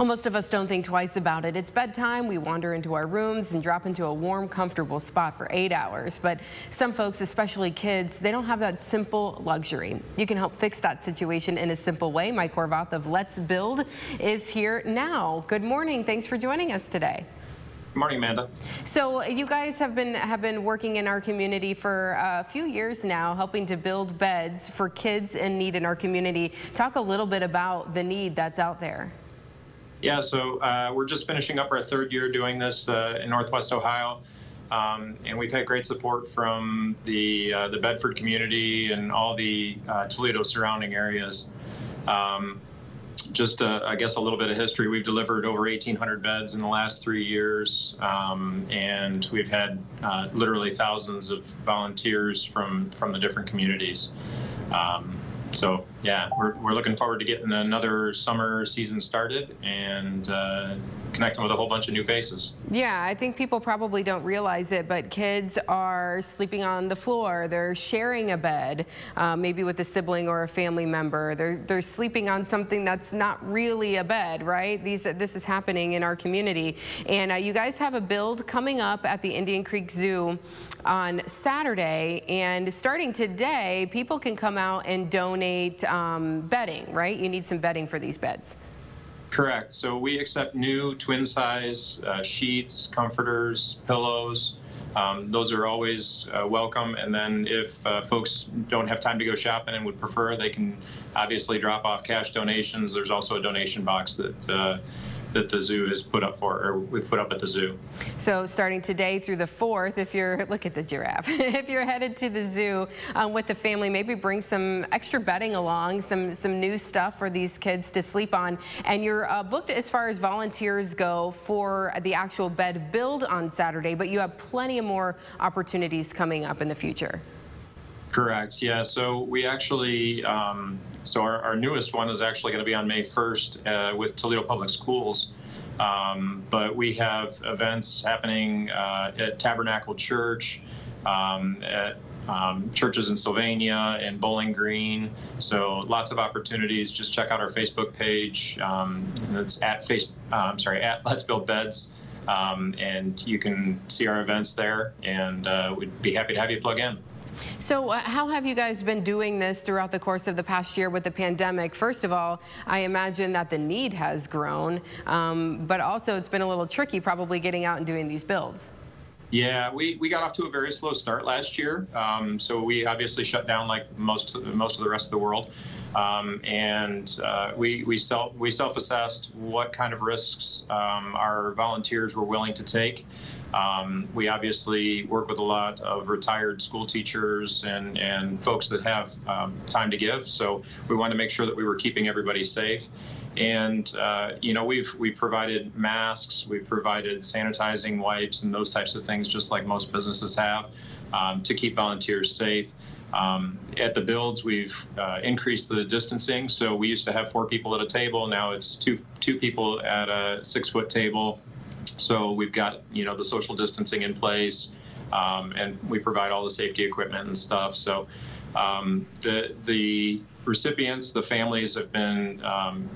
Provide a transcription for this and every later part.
Well, most of us don't think twice about it. It's bedtime, we wander into our rooms and drop into a warm, comfortable spot for 8 hours. But some folks, especially kids, they don't have that simple luxury. You can help fix that situation in a simple way. Mike Horvath of Let's Build is here now. Good morning. Thanks for joining us today. Good morning, Amanda. So you guys have been working in our community for a few years now, helping to build beds for kids in need in our community. Talk a little bit about the need that's out there. Yeah, so we're just finishing up our third year doing this in Northwest Ohio, and we've had great support from the Bedford community and all the Toledo surrounding areas. I guess a little bit of history. We've delivered over 1,800 beds in the last 3 years, and we've had literally thousands of volunteers from the different communities. So yeah, we're looking forward to getting another summer season started and connecting with a whole bunch of new faces. Yeah, I think people probably don't realize it, but kids are sleeping on the floor. They're sharing a bed, maybe with a sibling or a family member. They're sleeping on something that's not really a bed, right? This is happening in our community. And you guys have a build coming up at the Indian Creek Zoo on Saturday, and starting today, people can come out and donate bedding, right? You need some bedding for these beds. Correct. So we accept new twin size sheets, comforters, pillows. Those are always welcome. And then if folks don't have time to go shopping and would prefer, they can obviously drop off cash donations. There's also a donation box that the zoo has put up we've put up at the zoo. So starting today through the 4th, if you're, look at the giraffe, if you're headed to the zoo with the family, maybe bring some extra bedding along, some new stuff for these kids to sleep on. And you're booked as far as volunteers go for the actual bed build on Saturday, but you have plenty of more opportunities coming up in the future. Correct. Yeah. So we actually, so our newest one is actually going to be on May 1st with Toledo Public Schools. But we have events happening at Tabernacle Church, at churches in Sylvania and Bowling Green. So lots of opportunities. Just check out our Facebook page. It's at Let's Build Beds. And you can see our events there, and we'd be happy to have you plug in. So how have you guys been doing this throughout the course of the past year with the pandemic? First of all, I imagine that the need has grown, but also it's been a little tricky probably getting out and doing these builds. Yeah, we got off to a very slow start last year. So we obviously shut down like most of the rest of the world. We self-assessed what kind of risks our volunteers were willing to take. We obviously work with a lot of retired school teachers and folks that have time to give. So we wanted to make sure that we were keeping everybody safe. And you know, we've provided masks, we've provided sanitizing wipes and those types of things, just like most businesses have, to keep volunteers safe. At the builds, we've increased the distancing. So we used to have 4 people at a table. Now it's two people at a 6-foot table. So we've got, you know, the social distancing in place, and we provide all the safety equipment and stuff. So the recipients, the families have been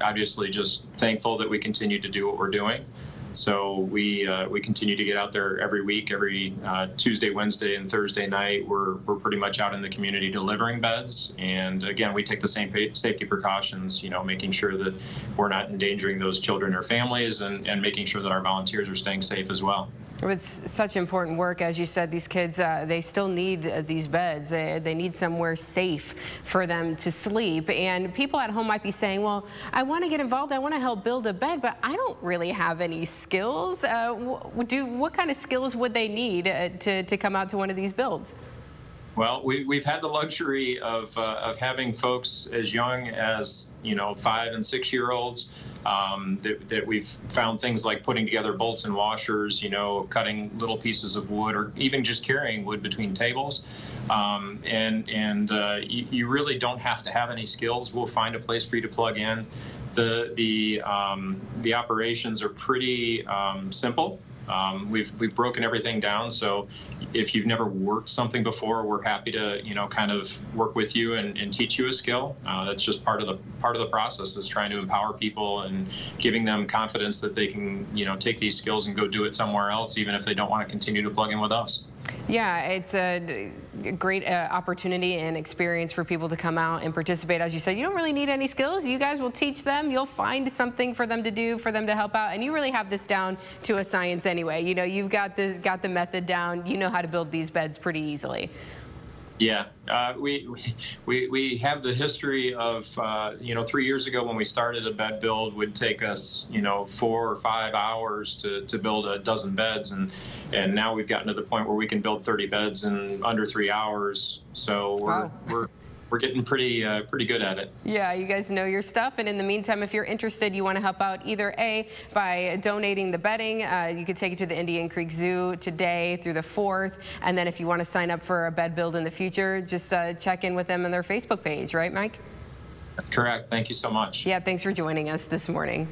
obviously just thankful that we continue to do what we're doing. So we continue to get out there every week, every Tuesday, Wednesday, and Thursday night. We're pretty much out in the community delivering beds. And again, we take the same safety precautions, you know, making sure that we're not endangering those children or families, and making sure that our volunteers are staying safe as well. It was such important work. As you said, these kids, they still need these beds. They need somewhere safe for them to sleep. And people at home might be saying, well, I want to get involved. I want to help build a bed, but I don't really have any skills. What kind of skills would they need to come out to one of these builds? Well, we've had the luxury of having folks as young as, you know, 5- and 6-year-olds that we've found things like putting together bolts and washers, you know, cutting little pieces of wood, or even just carrying wood between tables. You really don't have to have any skills. We'll find a place for you to plug in. The operations are pretty simple. We've broken everything down. So if you've never worked something before, we're happy to, kind of work with you and teach you a skill. That's just part of the process, is trying to empower people and giving them confidence that they can, take these skills and go do it somewhere else, even if they don't want to continue to plug in with us. Yeah, it's a great opportunity and experience for people to come out and participate. As you said, you don't really need any skills. You guys will teach them. You'll find something for them to do, for them to help out. And you really have this down to a science anyway. You've got the method down. You know how to build these beds pretty easily. Yeah, we have the history of 3 years ago when we started, a bed build would take us 4 or 5 hours to build a dozen beds, and now we've gotten to the point where we can build 30 beds in under 3 hours. So we're getting pretty good at it. Yeah, you guys know your stuff. And in the meantime, if you're interested, you want to help out either A, by donating the bedding. You could take it to the Indian Creek Zoo today through the 4th. And then if you want to sign up for a bed build in the future, just check in with them on their Facebook page, right, Mike? That's correct. Thank you so much. Yeah, thanks for joining us this morning.